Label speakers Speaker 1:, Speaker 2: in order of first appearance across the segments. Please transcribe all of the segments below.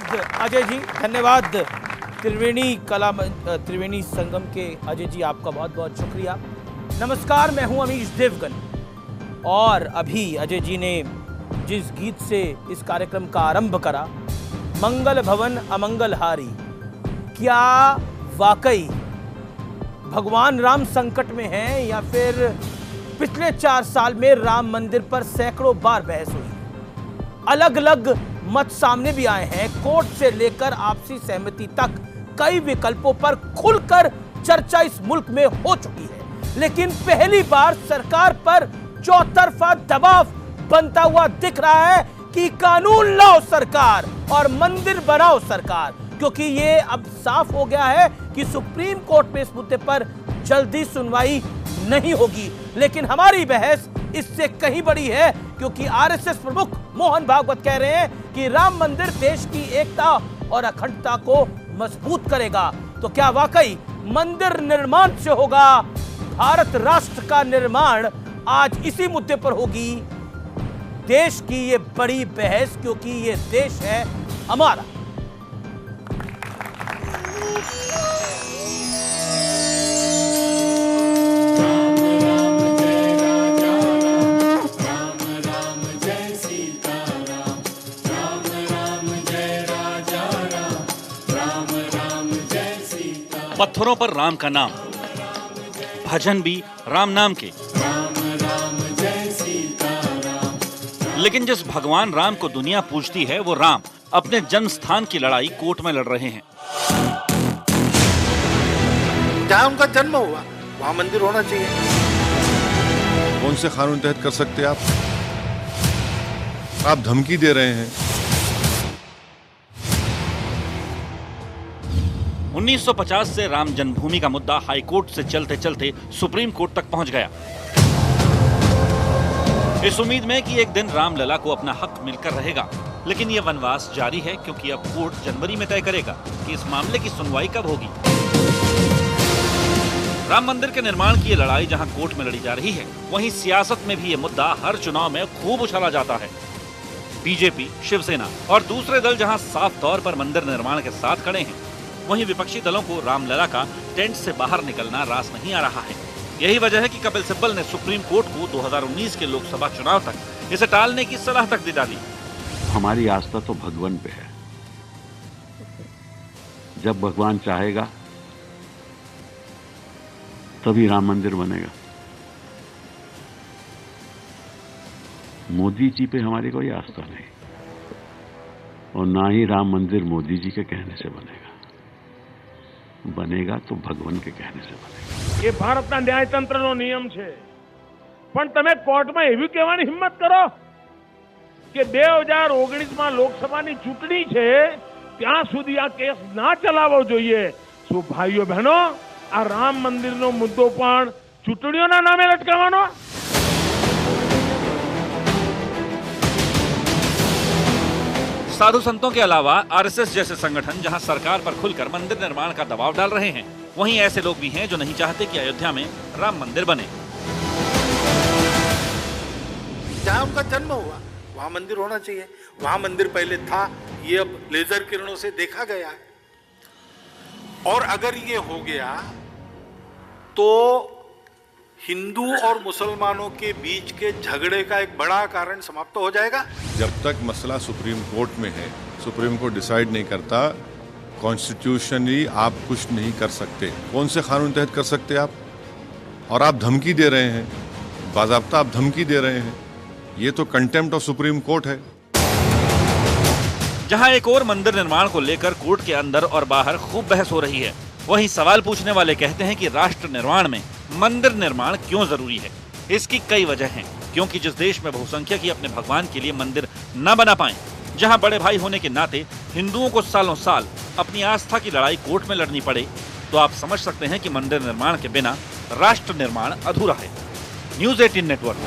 Speaker 1: धन्यवाद अजय जी, धन्यवाद। त्रिवेणी संगम के अजय जी, आपका बहुत बहुत शुक्रिया। नमस्कार, मैं हूं अमीश देवगन और अभी अजय जी ने जिस गीत से इस कार्यक्रम का आरंभ करा, मंगल भवन अमंगल हारी, क्या वाकई भगवान राम संकट में हैं या फिर पिछले 4 साल में राम मंदिर पर सैकड़ों बार बहस हुई, अलग अलग मत सामने भी आए हैं, कोर्ट से लेकर आपसी सहमति तक कई विकल्पों पर खुलकर चर्चा इस मुल्क में हो चुकी है। लेकिन पहली बार सरकार पर चौतरफा दबाव बनता हुआ दिख रहा है कि कानून लाओ सरकार और मंदिर बनाओ सरकार, क्योंकि ये अब साफ हो गया है कि सुप्रीम कोर्ट में इस मुद्दे पर जल्दी सुनवाई नहीं होगी। लेकिन हमारी बहस इससे कहीं बड़ी है, क्योंकि आरएसएस प्रमुख मोहन भागवत कह रहे हैं कि राम मंदिर देश की एकता और अखंडता को मजबूत करेगा। तो क्या वाकई मंदिर निर्माण से होगा भारत राष्ट्र का निर्माण? आज इसी मुद्दे पर होगी देश की ये बड़ी बहस, क्योंकि ये देश है हमारा।
Speaker 2: पत्थरों पर राम का नाम, भजन भी राम नाम के। लेकिन जिस भगवान राम को दुनिया पूजती है, वो राम अपने जन्म स्थान की लड़ाई कोर्ट में लड़ रहे हैं।
Speaker 3: जहाँ उनका जन्म हुआ वहाँ मंदिर होना चाहिए।
Speaker 4: कौन से कानून तहत कर सकते आप? आप धमकी दे रहे हैं।
Speaker 2: 1950 से राम जन्मभूमि का मुद्दा हाईकोर्ट से चलते चलते सुप्रीम कोर्ट तक पहुंच गया, इस उम्मीद में कि एक दिन रामलला को अपना हक मिलकर रहेगा। लेकिन यह वनवास जारी है, क्योंकि अब कोर्ट जनवरी में तय करेगा कि इस मामले की सुनवाई कब होगी। राम मंदिर के निर्माण की ये लड़ाई जहां कोर्ट में लड़ी जा रही है, वहीं सियासत में भी ये मुद्दा हर चुनाव में खूब उछाला जाता है। बीजेपी, शिवसेना और दूसरे दल जहां साफ तौर पर मंदिर निर्माण के साथ खड़े हैं, वहीं विपक्षी दलों को रामलला का टेंट से बाहर निकलना रास नहीं आ रहा है। यही वजह है कि कपिल सिब्बल ने सुप्रीम कोर्ट को 2019 के लोकसभा चुनाव तक इसे टालने की सलाह तक दे डाली।
Speaker 5: हमारी आस्था तो भगवान पे है। जब भगवान चाहेगा तभी राम मंदिर बनेगा। मोदी जी पे हमारी कोई आस्था नहीं, और ना ही राम मंदिर मोदी जी के कहने से बनेगा। बनेगा तो भगवान के कहने से बनेगा।
Speaker 6: ये भारतना न्यायतंत्रનો નિયમ છે, પણ તમે કોર્ટમાં એવું કહેવાની હિંમત કરો કે 2019માં લોકસભાની ચૂંટણી છે, ત્યાં સુધી આ કેસ ના ચલાવવો જોઈએ। શું ભાઈઓ બહેનો, આ રામ મંદિરનો મુદ્દો પણ ચૂંટણીઓના નામે લટકાવવાનો?
Speaker 2: साधु संतों के अलावा आरएसएस जैसे संगठन जहां सरकार पर खुलकर मंदिर निर्माण का दबाव डाल रहे हैं, वहीं ऐसे लोग भी हैं जो नहीं चाहते कि अयोध्या में राम मंदिर बने।
Speaker 3: जहाँ उनका जन्म हुआ वहाँ मंदिर होना चाहिए। वहाँ मंदिर पहले था, ये अब लेजर किरणों से देखा गया है। और अगर ये हो गया तो हिंदू और मुसलमानों के बीच के झगड़े का एक बड़ा कारण समाप्त हो जाएगा।
Speaker 4: जब तक मसला सुप्रीम कोर्ट में है, सुप्रीम कोर्ट डिसाइड नहीं करता, कॉन्स्टिट्यूशनली आप कुछ नहीं कर सकते। कौन से कानून तहत कर सकते आप? और आप धमकी दे रहे हैं, बाज़ाब्ता आप धमकी दे रहे हैं। ये तो कंटेम्प्ट ऑफ सुप्रीम कोर्ट है।
Speaker 2: जहां एक और मंदिर निर्माण को लेकर कोर्ट के अंदर और बाहर खूब बहस हो रही है, वहीं सवाल पूछने वाले कहते हैं कि राष्ट्र निर्माण में मंदिर निर्माण क्यों जरूरी है। इसकी कई वजह हैं, क्योंकि जिस देश में बहुसंख्यक ही अपने भगवान के लिए मंदिर न बना पाएं, जहां बड़े भाई होने के नाते हिंदुओं को सालों साल अपनी आस्था की लड़ाई कोर्ट में लड़नी पड़े, तो आप समझ सकते हैं कि मंदिर निर्माण के बिना राष्ट्र निर्माण अधूरा है। News 18 network.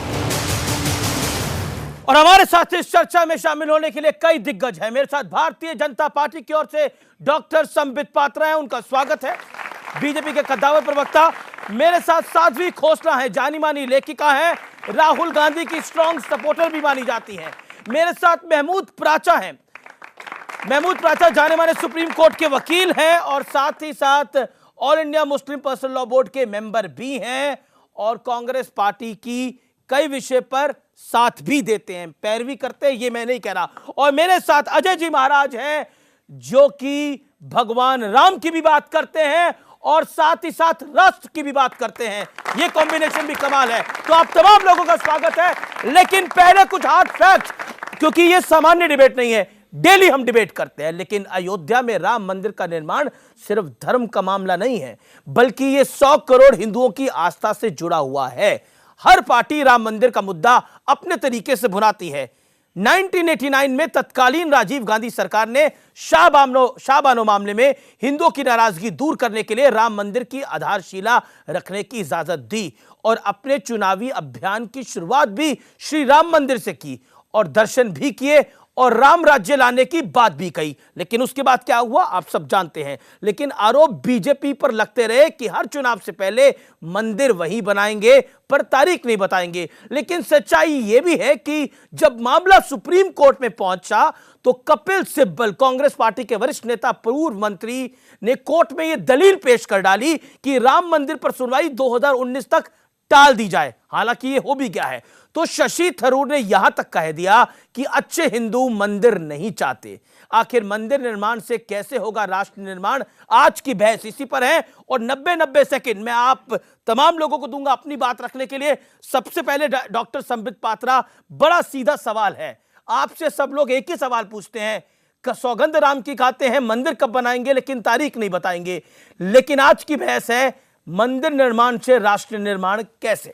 Speaker 1: और हमारे साथ इस चर्चा में शामिल होने के लिए कई दिग्गज हैं। मेरे साथ भारतीय जनता पार्टी की ओर से डॉक्टर संबित पात्रा हैं, उनका स्वागत है। बीजेपी के कद्दावर प्रवक्ता मेरे साथ साध्वी खोसला है, जानी मानी लेखिका है, राहुल गांधी की स्ट्रॉन्ग सपोर्टर भी मानी जाती हैं। मेरे साथ महमूद प्राचा हैं, महमूद प्राचा जाने माने सुप्रीम कोर्ट के वकील हैं और साथ ही साथ all India Muslim personal law board के मेंबर भी हैं और कांग्रेस पार्टी की कई विषय पर साथ भी देते हैं, पैरवी करते हैं, ये मैं नहीं कह रहा। और मेरे साथ अजय जी महाराज हैं जो कि भगवान राम की भी बात करते हैं और साथ ही साथ राष्ट्र की भी बात करते हैं। ये कॉम्बिनेशन भी कमाल है। तो आप तमाम लोगों का स्वागत है। लेकिन पहले कुछ हार्ड फैक्ट, क्योंकि ये सामान्य डिबेट नहीं है, डेली हम डिबेट करते हैं। लेकिन अयोध्या में राम मंदिर का निर्माण सिर्फ धर्म का मामला नहीं है, बल्कि ये 100 करोड़ हिंदुओं की आस्था से जुड़ा हुआ है। हर पार्टी राम मंदिर का मुद्दा अपने तरीके से भुनाती है। 1989 में तत्कालीन राजीव गांधी सरकार ने शाहबानो मामले में हिंदुओं की नाराजगी दूर करने के लिए राम मंदिर की आधारशिला रखने की इजाजत दी और अपने चुनावी अभियान की शुरुआत भी श्री राम मंदिर से की और दर्शन भी किए और राम राज्य लाने की बात भी कही। लेकिन उसके बाद क्या हुआ आप सब जानते हैं। लेकिन आरोप बीजेपी पर लगते रहे कि हर चुनाव से पहले मंदिर वही बनाएंगे पर तारीख नहीं बताएंगे। लेकिन सच्चाई यह भी है कि जब मामला सुप्रीम कोर्ट में पहुंचा तो कपिल सिब्बल, कांग्रेस पार्टी के वरिष्ठ नेता, पूर्व मंत्री, ने कोर्ट में यह दलील पेश कर डाली कि राम मंदिर पर सुनवाई 2019 तक टाल दी जाए। हालांकि यह हो भी गया है। तो शशि थरूर ने यहां तक कह दिया कि अच्छे हिंदू मंदिर नहीं चाहते। आखिर मंदिर निर्माण से कैसे होगा राष्ट्र निर्माण, आज की बहस इसी पर है। और 90 सेकंड मैं आप तमाम लोगों को दूंगा अपनी बात रखने के लिए। सबसे पहले डॉक्टर संबित पात्रा, बड़ा सीधा सवाल है आपसे, सब लोग एक ही सवाल पूछते हैं, सौगंध राम की खाते हैं, मंदिर कब बनाएंगे लेकिन तारीख नहीं बताएंगे। लेकिन आज की बहस है मंदिर निर्माण से राष्ट्र निर्माण कैसे।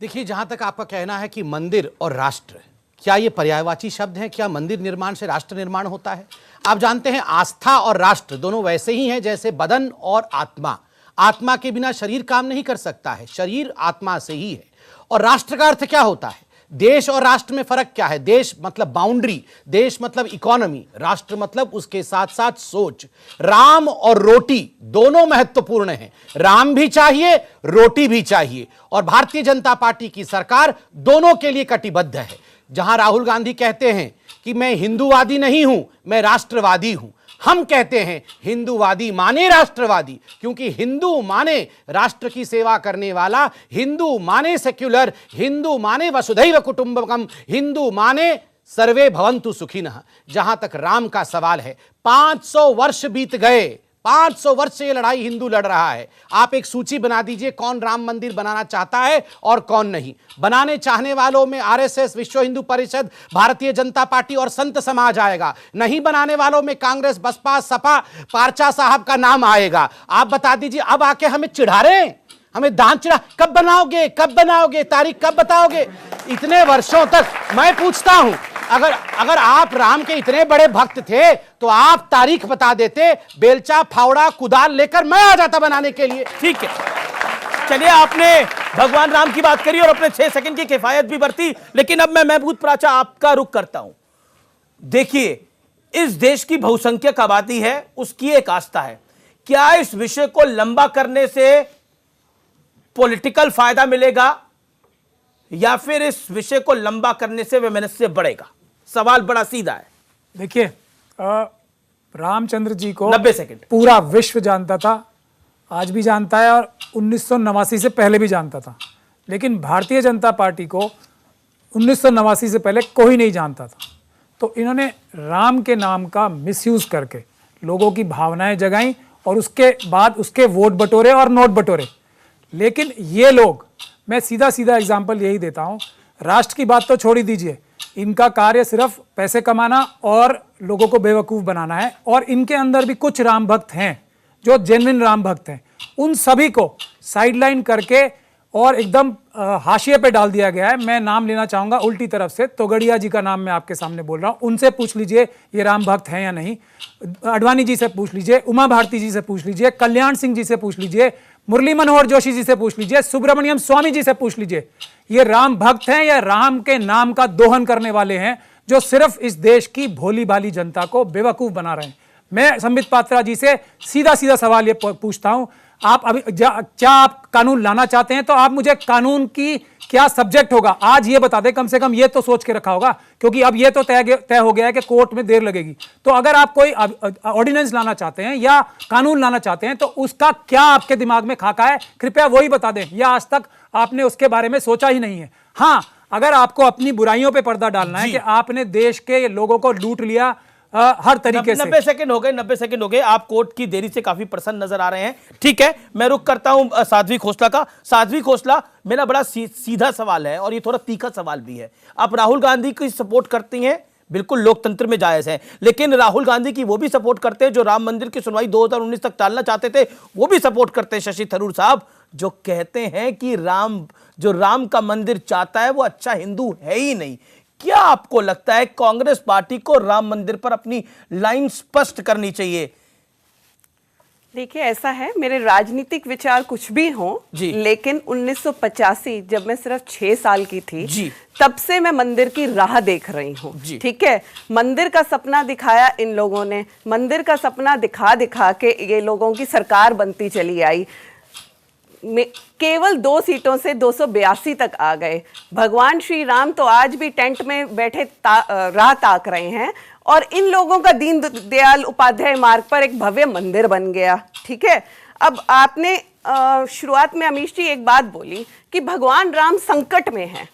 Speaker 7: देखिए, जहां तक आपका कहना है कि मंदिर और राष्ट्र, क्या ये पर्यायवाची शब्द हैं? क्या मंदिर निर्माण से राष्ट्र निर्माण होता है? आप जानते हैं आस्था और राष्ट्र दोनों वैसे ही हैं जैसे बदन और आत्मा। आत्मा के बिना शरीर काम नहीं कर सकता है, शरीर आत्मा से ही है। और राष्ट्र का अर्थ क्या होता है? देश और राष्ट्र में फर्क क्या है? देश मतलब बाउंड्री, देश मतलब इकोनॉमी, राष्ट्र मतलब उसके साथ साथ सोच। राम और रोटी दोनों महत्वपूर्ण हैं। राम भी चाहिए, रोटी भी चाहिए। और भारतीय जनता पार्टी की सरकार दोनों के लिए कटिबद्ध है। जहां राहुल गांधी कहते हैं कि मैं हिंदूवादी नहीं हूं, मैं राष्ट्रवादी हूं, हम कहते हैं हिंदूवादी माने राष्ट्रवादी, क्योंकि हिंदू माने राष्ट्र की सेवा करने वाला, हिंदू माने सेक्युलर, हिंदू माने वसुधैव कुटुंबकम, हिंदू माने सर्वे भवन्तु सुखिनः। जहां तक राम का सवाल है, 500 वर्ष बीत गए, 500 वर्ष से यह लड़ाई हिंदू लड़ रहा है। आप एक सूची बना दीजिए कौन राम मंदिर बनाना चाहता है और कौन नहीं। बनाने चाहने वालों में आरएसएस, विश्व हिंदू परिषद, भारतीय जनता पार्टी और संत समाज आएगा। नहीं बनाने वालों में कांग्रेस, बसपा, सपा, पार्चा साहब का नाम आएगा। आप बता दीजिए, अब आके हमें चिढ़ा रहे हैं, हमें दांत चिढ़ा, कब बनाओगे, कब बनाओगे, तारीख कब बताओगे? इतने वर्षों तक मैं पूछता हूं, अगर आप राम के इतने बड़े भक्त थे तो आप तारीख बता देते, बेलचा, फावड़ा, कुदाल लेकर मैं आ जाता बनाने के लिए।
Speaker 1: ठीक है, चलिए, आपने भगवान राम की बात करी और अपने 6 सेकंड की किफायत भी बरती। लेकिन अब मैं महमूद प्राचा आपका रुख करता हूं। देखिए, इस देश की बहुसंख्यक आबादी है, उसकी एक आस्था है। क्या इस विषय को लंबा करने से पॉलिटिकल फायदा मिलेगा या फिर इस विषय को लंबा करने से वैमनस्य बढ़ेगा? सवाल बड़ा सीधा है।
Speaker 8: देखिए, रामचंद्र जी को
Speaker 1: 90 सेकंड
Speaker 8: पूरा विश्व जानता था, आज भी जानता है और 1989 से पहले भी जानता था। लेकिन भारतीय जनता पार्टी को 1989 से पहले कोई नहीं जानता था। तो इन्होंने राम के नाम का मिसयूज करके लोगों की भावनाएं जगाई और उसके बाद उसके वोट बटोरे और नोट बटोरे। लेकिन ये लोग, मैं सीधा सीधा एग्जाम्पल यही देता हूं, राष्ट्र की बात तो छोड़ ही दीजिए, इनका कार्य सिर्फ पैसे कमाना और लोगों को बेवकूफ़ बनाना है। और इनके अंदर भी कुछ राम भक्त हैं जो जेन्युइन राम भक्त हैं, उन सभी को साइडलाइन करके और एकदम हाशिए पे डाल दिया गया है। मैं नाम लेना चाहूँगा उल्टी तरफ से, तोगड़िया जी का नाम मैं आपके सामने बोल रहा हूँ। उनसे पूछ लीजिए ये राम भक्त हैं या नहीं। अडवाणी जी से पूछ लीजिए, उमा भारती जी से पूछ लीजिए, कल्याण सिंह जी से पूछ लीजिए, मुरली मनोहर जोशी जी से पूछ लीजिए, सुब्रमण्यम स्वामी जी से पूछ लीजिए। ये राम भक्त हैं या राम के नाम का दोहन करने वाले हैं जो सिर्फ इस देश की भोली भाली जनता को बेवकूफ़ बना रहे हैं? मैं संबित पात्रा जी से सीधा सीधा सवाल ये पूछता हूं, आप अभी क्या आप कानून लाना चाहते हैं, तो आप मुझे कानून की क्या सब्जेक्ट होगा आज ये बता दें, कम से कम ये तो सोच के रखा होगा, क्योंकि अब ये तो तय हो गया है कि कोर्ट में देर लगेगी। तो अगर आप कोई ऑर्डिनेंस लाना चाहते हैं या कानून लाना चाहते हैं तो उसका क्या आपके दिमाग में खाका है, कृपया वही बता दें, या आज तक आपने उसके बारे में सोचा ही नहीं है। हाँ, अगर आपको अपनी बुराइयों पे पर्दा डालना है कि आपने देश के लोगों को लूट लिया हर तरीके से।
Speaker 1: 90 सेकंड हो गए, 90 सेकंड हो गए। आप कोर्ट की देरी से काफी प्रसन्न नजर आ रहे हैं। ठीक है, मैं रुक करता हूं साध्वी खोसला का। साध्वी खोसला, मेरा बड़ा सीधा सवाल है और ये थोड़ा तीखा सवाल भी है। आप राहुल गांधी की सपोर्ट करती हैं, बिल्कुल लोकतंत्र में जायज है, लेकिन राहुल गांधी की वो भी सपोर्ट करते हैं जो राम मंदिर की सुनवाई 2019 तक टालना चाहते थे, वो भी सपोर्ट करते हैं शशि थरूर साहब, जो कहते हैं कि राम का मंदिर चाहता है वो अच्छा हिंदू है ही नहीं। क्या आपको लगता है कांग्रेस पार्टी को राम मंदिर पर अपनी लाइन स्पष्ट करनी चाहिए?
Speaker 9: देखिए, ऐसा है, मेरे राजनीतिक विचार कुछ भी हों, लेकिन 1985 जब मैं सिर्फ 6 साल की थी, तब से मैं मंदिर की राह देख रही हूँ। ठीक है, मंदिर का सपना दिखाया इन लोगों ने, मंदिर का सपना दिखा दिखा के ये लोगों की सरकार बनती चली आई। केवल 2 सीटों से 282 तक आ गए। भगवान श्री राम तो आज भी टेंट में बैठे राह ताक रहे हैं और इन लोगों का दीन दयाल उपाध्याय मार्ग पर एक भव्य मंदिर बन गया। ठीक है, अब आपने शुरुआत में अमीश जी एक बात बोली कि भगवान राम संकट में हैं।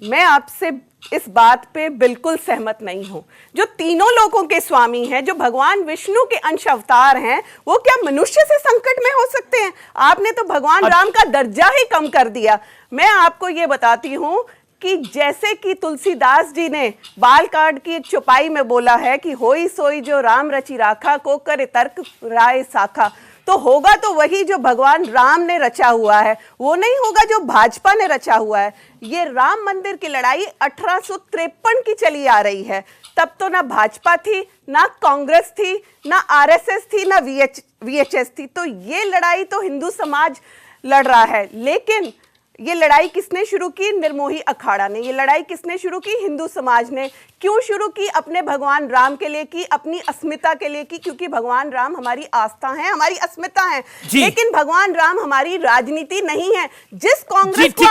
Speaker 9: मैं आपसे इस बात पे बिल्कुल सहमत नहीं हूं। जो तीनों लोगों के स्वामी हैं, जो भगवान विष्णु के अंश अवतार हैं, वो क्या मनुष्य से संकट में हो सकते हैं? आपने तो भगवान राम का दर्जा ही कम कर दिया। मैं आपको ये बताती हूं कि जैसे कि तुलसीदास जी ने बालकांड की एक चौपाई में बोला है कि होई सोई जो राम रचि राखा, को करे तर्क राय साखा, तो होगा तो वही जो भगवान राम ने रचा हुआ है, वो नहीं होगा जो भाजपा ने रचा हुआ है। ये राम मंदिर की लड़ाई 1853 की चली आ रही है। तब तो ना भाजपा थी, ना कांग्रेस थी, ना आरएसएस थी, ना वीएचएस थी। तो ये लड़ाई तो हिंदू समाज लड़ रहा है। लेकिन ये लड़ाई किसने शुरू की? निर्मोही अखाड़ा ने। ये लड़ाई किसने शुरू की? हिंदू समाज ने। क्यों शुरू की? अपने भगवान राम के लिए की, अपनी अस्मिता के लिए की, क्योंकि भगवान राम हमारी आस्था है, हमारी अस्मिता है। लेकिन भगवान राम हमारी राजनीति नहीं है। जिस कांग्रेस को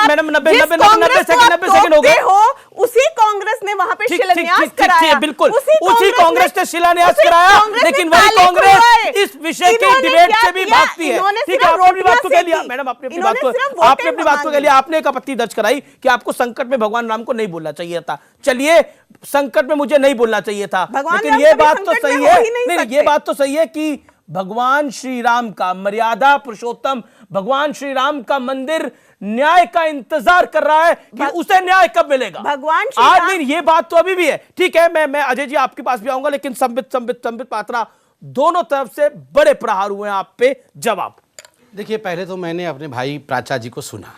Speaker 9: उसी कांग्रेस ने वहां पे शिलान्यास कराया,
Speaker 1: बिल्कुल उसी कांग्रेस ने शिलान्यास कराया, लेकिन वही कांग्रेस इस विषय के डिबेट से भी भागती है। ठीक है, आपने अपनी बात को कह लिया मैडम, आपने अपनी बात को कह लिया, आपने एक आपत्ति दर्ज कराई कि आपको संकट में भगवान राम को नहीं बोलना चाहिए था। चलिए, संकट में मुझे नहीं बोलना चाहिए था, लेकिन ये बात तो सही है, नहीं ये बात तो सही है कि भगवान श्री राम का मर्यादा पुरुषोत्तम भगवान श्री राम का मंदिर न्याय का इंतजार कर रहा है कि उसे न्याय कब मिलेगा।
Speaker 9: भगवान
Speaker 1: आज नहीं, ये बात तो अभी भी है। ठीक है, मैं अजय जी आपके पास भी आऊंगा, लेकिन संबित पात्रा, दोनों तरफ से बड़े प्रहार हुए आप पे, जवाब।
Speaker 7: देखिए, पहले तो मैंने अपने भाई प्राचा जी को सुना,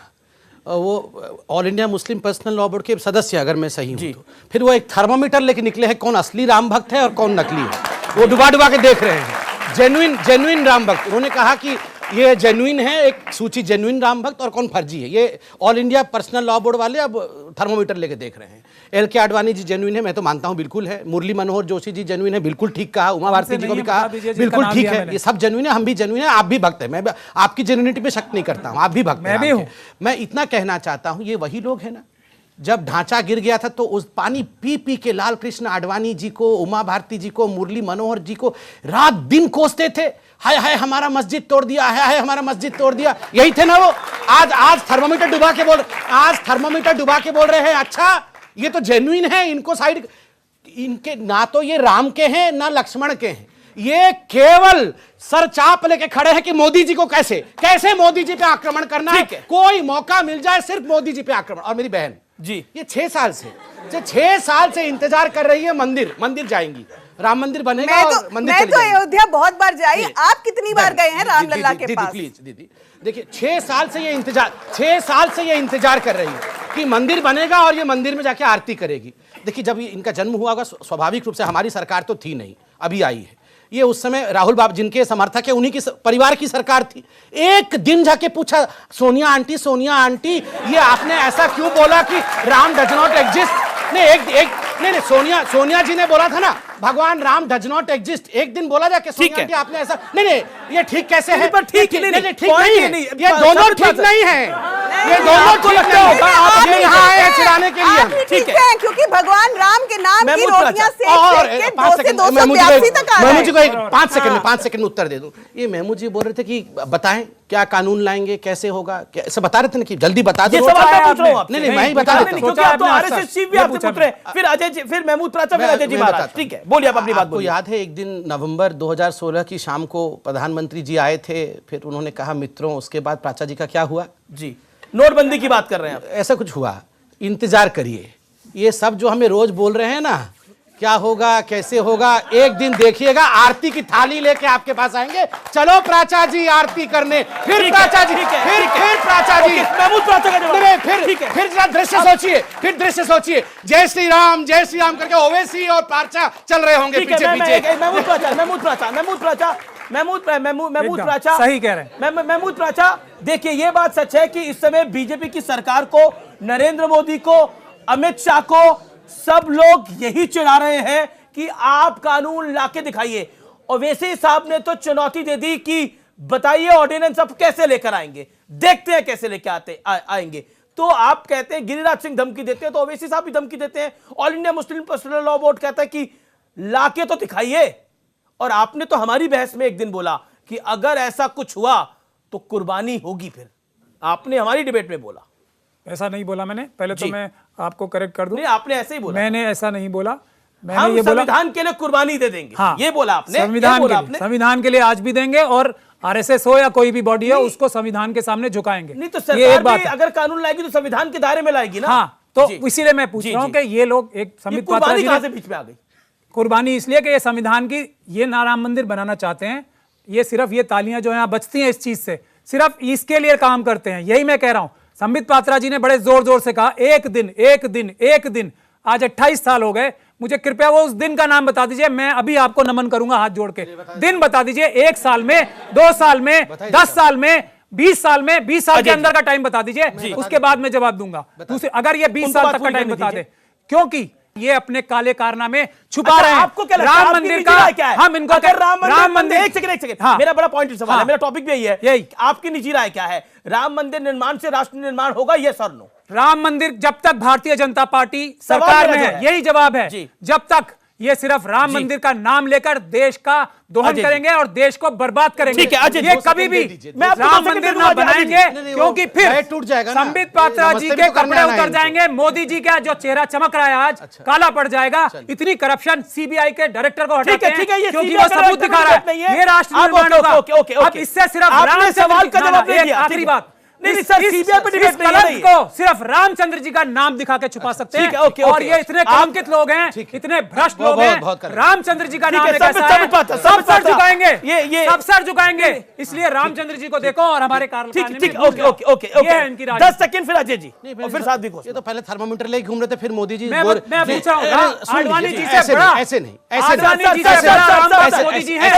Speaker 7: वो all India Muslim personal law board के सदस्य, अगर मैं सही हूं तो। फिर वो एक थर्मामीटर लेके निकले हैं, कौन असली राम भक्त है और कौन नकली है, वो डुबा डुबा के देख रहे हैं। जेन्युइन राम भक्त, उन्होंने कहा कि ये जेन्युइन है, एक सूची जेन्युइन राम भक्त और कौन फर्जी है। ये all India personal law board वाले अब थर्मोमीटर लेके देख रहे हैं। एल.के. आडवाणी जी जेन्युइन है, मैं तो मानता हूं बिल्कुल है। मुरली मनोहर जोशी जी जेन्युइन है, बिल्कुल ठीक कहा। उमा भारती जी को भी कहा, बिल्कुल ठीक है। ये सब जेन्युइन है, हम भी जेन्युइन है, आप भी भक्त है। मैं आपकी जेन्युइनिटी पे शक नहीं करता हूं, आप भी भक्त हैं। मैं इतना कहना चाहता हूं, ये वही लोग हैं ना, जब ढांचा गिर गया था तो उस पानी पी पी के लाल कृष्ण आडवाणी जी को, उमा भारती जी को, मुरली मनोहर जी को रात दिन कोसते थे। हाय हाय हमारा मस्जिद तोड़ दिया, हाय हाय हमारा मस्जिद तोड़ दिया, यही थे ना वो। आज थर्मोमीटर डुबा के बोल रहे हैं अच्छा ये तो जेन्युइन है, इनको साइड, इनके ना तो ये राम के हैं ना लक्ष्मण के हैं, ये केवल सर चाप लेके खड़े हैं कि मोदी जी को कैसे मोदी जी पे आक्रमण करना है, कोई मौका मिल जाए सिर्फ मोदी जी पे आक्रमण। और मेरी बहन जी, ये 6 साल से इंतजार कर रही है, मंदिर जाएंगी, राम मंदिर बनेगा।
Speaker 9: मैं तो अयोध्या बहुत बार जाई, आप कितनी बार गए हैं रामलला के पास?
Speaker 7: प्लीज दीदी, देखिए 6 साल से ये इंतजार कर रही है कि मंदिर बनेगा और ये मंदिर में जाके आरती करेगी। देखिए, जब इनका जन्म हुआ होगा, स्वाभाविक रूप से हमारी सरकार तो थी नहीं, अभी आई है। ये उस समय राहुल बाबू जिनके समर्थक है, उन्हीं की परिवार की सरकार थी। एक दिन जाके पूछा, सोनिया आंटी, ये आपने ऐसा क्यों बोला कि राम डज नॉट एग्जिस्ट? नहीं, नहीं, सोनिया जी ने बोला था ना, भगवान राम डज नॉट एग्जिस्ट। एक दिन बोला जाके
Speaker 1: ठीक
Speaker 7: सोनिया
Speaker 1: है।
Speaker 7: जी आपने ऐसा नहीं, ये ठीक कैसे है?
Speaker 1: पर ठीक नहीं,
Speaker 7: ठीक नहीं है, ये दोनों ठीक नहीं है, ये दोनों
Speaker 1: आपको
Speaker 7: ठीक
Speaker 1: लगता
Speaker 7: नहीं
Speaker 1: होगा,
Speaker 7: है।
Speaker 1: आप
Speaker 7: आप
Speaker 1: ये
Speaker 7: यहाँ आए हैं चिढ़ाने के लिए।
Speaker 9: आप ही
Speaker 1: ठीक
Speaker 9: ठीक
Speaker 1: है।
Speaker 9: है, क्योंकि भगवान राम के नाम की
Speaker 1: महमूद
Speaker 9: रोटियां
Speaker 1: प्राचा।
Speaker 9: सेक सेक के
Speaker 7: 5
Speaker 9: 2 से
Speaker 7: सेकंड
Speaker 9: 282 तक आ
Speaker 7: महमूद जी को
Speaker 9: गए।
Speaker 7: 5 सेकंड में 5 सेकंड में उत्तर दे दूं। ये महमूद जी बोल रहे थे कि बताएं क्या कानून लाएंगे, कैसे होगा, ऐसा बता रहे थे ना कि जल्दी बता दो।
Speaker 1: ये सवाल मैं पूछ रहा हूँ आपसे।
Speaker 7: नहीं, मैं ही बता देता हूँ।
Speaker 1: क्योंकि आप तो आरएसएस चीफ भी आपसे पूछ रहे हैं, फिर अजय जी, फिर महमूद प्राचा, फिर अजय जी
Speaker 7: मैं
Speaker 1: महाराज।
Speaker 7: बताता हूं।
Speaker 1: ठीक है, बोलिए आप अपनी बात
Speaker 7: आपको
Speaker 1: बोलिए।
Speaker 7: याद है एक दिन नवंबर 2016 की शाम को प्रधानमंत्री जी आए थे, फिर उन्होंने कहा मित्रों, उसके बाद प्राचा जी का क्या हुआ?
Speaker 1: जी, नोटबंदी की बात कर रहे हैं आप।
Speaker 7: ऐसा कुछ हुआ, इंतजार करिए। ये सब जो हमें रोज बोल रहे हैं ना, क्या होगा कैसे होगा, एक दिन देखिएगा आरती की थाली लेके आपके पास आएंगे। चलो प्राचा जी आरती करने, फिर प्राचा जी, फिर प्राचा जी,
Speaker 1: महमूद प्राचा का जवाब।
Speaker 7: फिर जरा दृश्य सोचिए, फिर दृश्य सोचिए, जय श्री राम करके ओवैसी और प्राचा चल रहे होंगे
Speaker 1: ठीक है,
Speaker 7: पीछे पीछे।
Speaker 1: महमूद प्राचा
Speaker 8: सही कह रहे हैं।
Speaker 1: महमूद प्राचा, देखिए ये बात सच है कि इस समय बीजेपी की सरकार को, नरेंद्र मोदी को, अमित शाह को, सब लोग यही चिढ़ा रहे हैं कि आप कानून लाके दिखाइए। और वैसे साहब ने तो चुनौती दे दी कि बताइए ऑर्डिनेंस आप कैसे लेकर आएंगे, देखते हैं कैसे लेके आएंगे। तो आप कहते हैं गिरिराज सिंह धमकी देते हैं, तो ओवैसी साहब भी धमकी देते हैं। All India Muslim personal law board कहता है कि लाके तो दिखाइए। और आपने तो हमारी बहस में एक दिन बोला कि अगर ऐसा कुछ हुआ तो कुर्बानी होगी। फिर आपने हमारी डिबेट में बोला,
Speaker 8: ऐसा नहीं बोला मैंने। पहले तो मैं आपको करेक्ट कर दूं,
Speaker 1: नहीं आपने ऐसे ही बोला,
Speaker 8: मैंने ऐसा नहीं बोला। मैंने
Speaker 1: हम
Speaker 8: ये बोला
Speaker 1: संविधान के लिए कुर्बानी दे देंगे।
Speaker 8: हाँ,
Speaker 1: ये बोला आपने,
Speaker 8: संविधान के लिए आज भी देंगे, और आरएसएस हो या कोई भी बॉडी हो, उसको संविधान के सामने झुकाएंगे।
Speaker 1: नहीं तो
Speaker 8: ये
Speaker 1: सरकार
Speaker 8: एक बात
Speaker 1: भी
Speaker 8: है।
Speaker 1: अगर कानून लाएगी तो संविधान के दायरे में लाएगी ना।
Speaker 8: हाँ, तो
Speaker 1: जी।
Speaker 8: इसीलिए मैं पूछ
Speaker 1: जी,
Speaker 8: रहा हूँ
Speaker 1: जी।
Speaker 8: कि ये लोग एक
Speaker 1: ये
Speaker 8: संबित पात्रा
Speaker 1: कुर्बानी
Speaker 8: जी
Speaker 1: कहां
Speaker 8: ने
Speaker 1: से बीच में आ गई?
Speaker 8: कुर्बानी इसलिए कि ये संविधान की, ये ना राम मंदिर बनाना चाहते हैं, ये सिर्फ ये तालियां जो यहाँ बजती हैं इस चीज से, सिर्फ इसके लिए काम करते हैं। यही मैं कह रहा हूं। संबित पात्रा जी ने बड़े जोर जोर से कहा एक दिन, आज 28 साल हो गए। मुझे कृपया वो उस दिन का नाम बता दीजिए, मैं अभी आपको नमन करूंगा हाथ जोड़ के। दिन बता दीजिए, 1 साल में, 2 साल में, 10 साल में, 20 साल में, 20 साल के अंदर का टाइम बता दीजिए, उसके बाद मैं जवाब दूंगा। दूसरे, अगर ये 20 साल तक का टाइम बता दे, क्योंकि ये अपने काले कारनामे छुपा रहे हैं।
Speaker 1: आपको क्या लगता है
Speaker 8: राम मंदिर का
Speaker 1: क्या है?
Speaker 8: हम इनको
Speaker 1: अगर राम मंदिर, एक सेकंड
Speaker 8: हाँ,
Speaker 1: मेरा बड़ा पॉइंट सवाल है,
Speaker 8: हाँ,
Speaker 1: मेरा टॉपिक भी यही है। आपकी निजी राय क्या है? राम मंदिर निर्माण से राष्ट्र निर्माण होगा, यस और नो?
Speaker 8: राम मंदिर जब तक भारतीय जनता पार्टी सरकार में है, यही जवाब है। जब तक ये सिर्फ राम मंदिर का नाम लेकर देश का दोहन करेंगे और देश को बर्बाद करेंगे,
Speaker 1: ठीक है, अजय
Speaker 8: ये कभी भी राम मंदिर ना बनाएंगे, क्योंकि फिर
Speaker 7: टूट जाएगा ना।
Speaker 8: संबित पात्रा जी के कपड़े उतर जाएंगे, मोदी जी का जो चेहरा चमक रहा है आज काला पड़ जाएगा। इतनी करप्शन, सीबीआई के डायरेक्टर को हटाते हैं क्योंकि वो सबूत दिखा रहा है ये राष्ट्र निर्माण होगा। अब इससे सिर्फ
Speaker 1: आपने सवाल का जवाब दे दिया।
Speaker 8: आखिरी बात,
Speaker 1: नहीं सर, सीबीआई पे डिबेट नहीं है।
Speaker 8: को सिर्फ रामचंद्र जी का नाम दिखा के छुपा सकते हैं। और ये इतने कलंकित लोग हैं, इतने भ्रष्ट लोग हैं, रामचंद्र जी का नाम एक ऐसा है, सब सर झुकाएंगे, सब सर झुकाएंगे। इसलिए रामचंद्र जी को देखो और हमारे
Speaker 1: ओके 10 सेकंड, फिर अजय जी और फिर साथ भी।
Speaker 7: ये तो पहले थर्मामीटर लेके घूम रहे थे, फिर मोदी जी।
Speaker 8: मैं पूछ रहा हूँ, आडवाणी जी से बड़ा,
Speaker 7: ऐसे नहीं,
Speaker 8: आडवाणी जी से बड़ा मोदी जी है।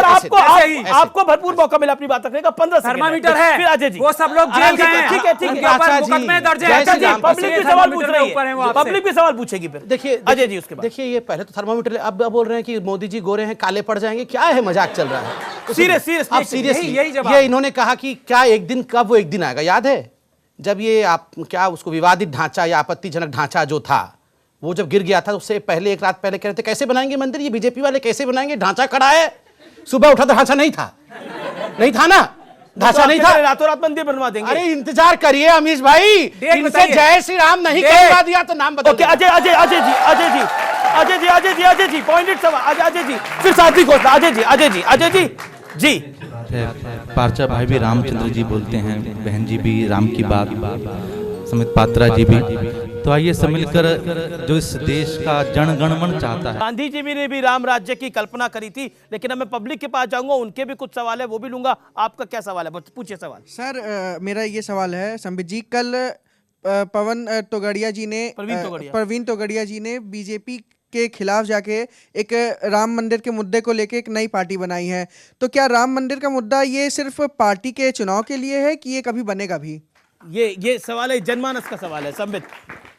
Speaker 1: आपको भरपूर मौका मिला अपनी बात रखने का। 15
Speaker 8: थर्मामीटर है,
Speaker 1: फिर अजय जी,
Speaker 8: वो सब लोग जेल गए हैं,
Speaker 1: ठीक है,
Speaker 8: मुकदमे दर्ज है,
Speaker 1: पब्लिक भी सवाल पूछ रही है, पब्लिक भी सवाल पूछेगी। फिर
Speaker 7: देखिए
Speaker 1: अजय जी, उसके बाद
Speaker 7: देखिए, ये पहले तो थर्मामीटर, अब बोल रहे हैं कि मोदी जी गोरे हैं, काले पड़ जाएंगे। क्या है, मजाक चल रहा है? सीरियसली ये इन्होंने कहा कि क्या एक दिन, कब वो एक दिन आएगा? याद है जब ये आप क्या उसको विवादित ढांचा या आपत्तिजनक ढांचा जो था वो जब गिर गया था, उससे पहले एक रात पहले कह रहे थे कैसे बनाएंगे मंदिर, ये बीजेपी वाले कैसे बनाएंगे, ढांचा खड़ा है। सुबह उठा तो ढांचा नहीं था ना, ढांचा नहीं था,
Speaker 1: रातों रात मंदिर बनवा देंगे।
Speaker 7: अरे इंतजार करिए अमीश भाई, इनसे जय श्री राम नहीं करवा दिया तो नाम बदल।
Speaker 1: ओके अजय जी पॉइंटेड सवाल। अजय जी फिर साथी को अजय जी
Speaker 10: पार्चा भाई भी रामचंद्र जी बोलते हैं, बहन जी भी राम की बात, समित पात्रा जी भी। तो आइए सब मिलकर जो इस देश का जनगणमन चाहता है।
Speaker 1: गांधी जी ने भी राम राज्य की कल्पना करी थी, लेकिन अब मैं पब्लिक के पास जाऊंगा, उनके भी कुछ सवाल है, वो भी लूंगा। आपका क्या सवाल है, पूछिए सवाल।
Speaker 11: सर मेरा ये सवाल है संबित जी, कल प्रवीण तोगड़िया जी ने बीजेपी के खिलाफ जाके एक राम मंदिर के मुद्दे को लेके एक नई पार्टी बनाई है। तो क्या राम मंदिर का मुद्दा ये सिर्फ पार्टी के चुनाव के लिए है कि ये कभी बनेगा भी?
Speaker 1: ये सवाल है, जनमानस का सवाल है। संबित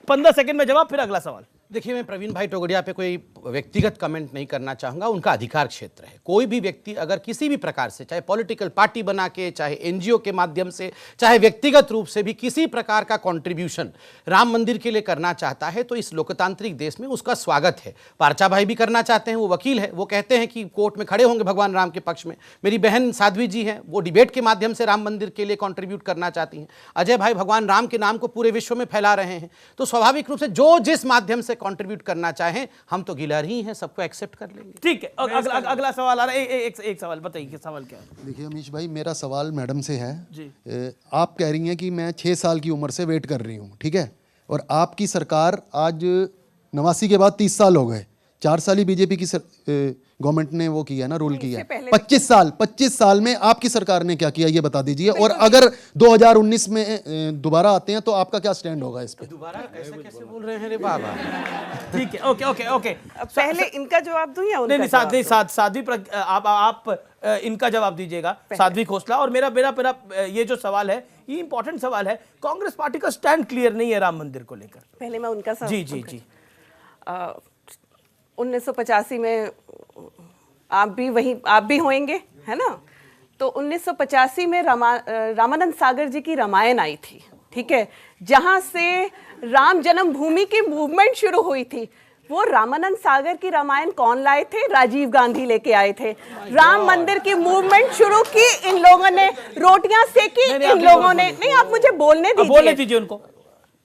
Speaker 1: 15 सेकंड में जवाब, फिर अगला सवाल।
Speaker 7: देखिए, मैं प्रवीण भाई टोगड़िया पे कोई व्यक्तिगत कमेंट नहीं करना चाहूँगा, उनका अधिकार क्षेत्र है। कोई भी व्यक्ति अगर किसी भी प्रकार से, चाहे पॉलिटिकल पार्टी बना के, चाहे एनजीओ के माध्यम से, चाहे व्यक्तिगत रूप से भी किसी प्रकार का कंट्रीब्यूशन राम मंदिर के लिए करना चाहता है, तो इस लोकतांत्रिक देश में उसका स्वागत है। पार्चा भाई भी करना चाहते हैं, वो वकील है, वो कहते हैं कि कोर्ट में खड़े होंगे भगवान राम के पक्ष में। मेरी बहन साध्वी जी हैं, वो डिबेट के माध्यम से राम मंदिर के लिए कॉन्ट्रीब्यूट करना चाहती हैं। अजय भाई भगवान राम के नाम को पूरे विश्व में फैला रहे हैं। तो स्वाभाविक रूप से जो जिस माध्यम से कंट्रीब्यूट करना चाहें, हम तो गिलहरी ही हैं, सबको एक्सेप्ट कर लेंगे।
Speaker 1: ठीक है, अगला सवाल आ रहा है। एक सवाल बताइए कि सवाल क्या है?
Speaker 12: देखिए अमीश भाई, मेरा सवाल मैडम से है
Speaker 1: जी।
Speaker 12: आप कह रही हैं कि मैं 6 साल की उम्र से वेट कर रही हूँ, ठीक है, और आपकी सरकार आज 89 के बाद 30 साल हो गए, 4 साल ही बीजेपी की गवर्नमेंट ने वो किया ना, रूल किया है। 25 साल में आपकी सरकार ने क्या किया, ये बता दीजिए। और अगर 2019 में दोबारा आते हैं तो आपका क्या स्टैंड होगा इस पे?
Speaker 7: दोबारा ऐसे कैसे बोल रहे हैं रे बाबा?
Speaker 1: ठीक है, ओके।
Speaker 9: पहले इनका जवाब दूं या उनका?
Speaker 1: नहीं, साध्वी आप इनका जवाब दीजिएगा, साध्वी खोसला। और मेरा ये जो सवाल है, ये इंपॉर्टेंट सवाल है। कांग्रेस पार्टी का स्टैंड क्लियर नहीं है राम मंदिर को लेकर।
Speaker 9: पहले मैं उनका सवाल।
Speaker 1: जी।
Speaker 9: 1985 में आप भी होंगे, है ना? तो 1985 में रामानंद सागर जी की रामायण आई थी, ठीक है, जहां से राम जन्मभूमि की मूवमेंट शुरू हुई थी। वो रामानंद सागर की रामायण कौन लाए थे? राजीव गांधी लेके आए थे। राम मंदिर की मूवमेंट शुरू की इन लोगों ने, रोटियां सेकी इन लोगों ने। नहीं, आप मुझे बोलने दीजिए
Speaker 1: उनको।